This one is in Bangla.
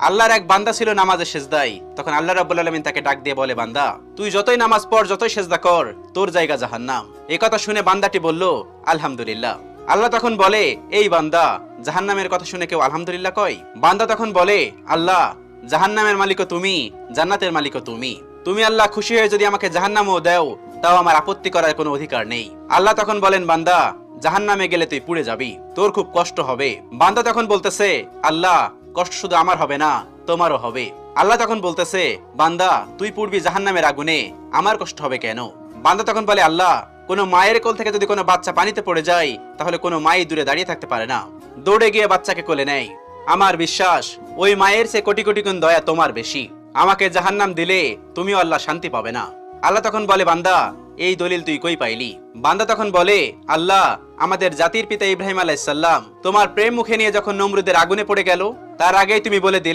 আল্লাহর এক বান্দা ছিল নামাজে সেজদায়। তখন আল্লাহ রাব্বুল আলামিন তাকে ডাক দিয়ে বলে, বান্দা তুই যতই নামাজ পড়, যতই সেজদা কর, তোর জায়গা জাহান্নাম। এই কথা শুনে বান্দাটি বলল, আলহামদুলিল্লাহ। আল্লাহ তখন বলে, এই বান্দা, জাহান্নামের কথা শুনে কেউ আলহামদুলিল্লাহ কয়? বান্দা তখন বলে, আল্লাহ, জাহান্নামের মালিকও তুমি, জান্নাতের মালিকও তুমি। তুমি আল্লাহ খুশি হয়ে যদি আমাকে জাহান্নামও দাও, তাও আমার আপত্তি করার কোনো অধিকার নেই। আল্লাহ তখন বলেন, বান্দা, জাহান্নামে গেলে তুই পুড়ে যাবি, তোর খুব কষ্ট হবে। বান্দা তখন বলতেছে, আল্লাহ, কষ্ট শুধু আমার হবে না, তোমারও হবে। আল্লাহ তখন বলতেছে, বান্দা, তুই পুড়বি জাহান্নামের আগুনে, আমার কষ্ট হবে কেন? বান্দা তখন বলে, আল্লাহ, কোনো মায়ের কোল থেকে যদি কোনো বাচ্চা পানিতে পড়ে যায়, তাহলে কোনো মাই দূরে দাঁড়িয়ে থাকতে পারে না, দৌড়ে গিয়ে বাচ্চাকে কোলে নেয়। আমার বিশ্বাস ওই মায়ের চেয়ে কোটি কোটি গুণ দয়া তোমার বেশি। আমাকে জাহান্নাম দিলে তুমিও আল্লাহ শান্তি পাবে না। আল্লাহ তখন বলে, বান্দা, এই দলিল তুই কই পাইলি? বান্দা তখন বলে, আল্লাহ, আমাদের জাতির পিতা ইব্রাহিম আলাইহিস সালাম তোমার প্রেম মুখে নিয়ে যখন নমরুদের আগুনে পড়ে গেল, তার আগেই তুমি বলে দিলে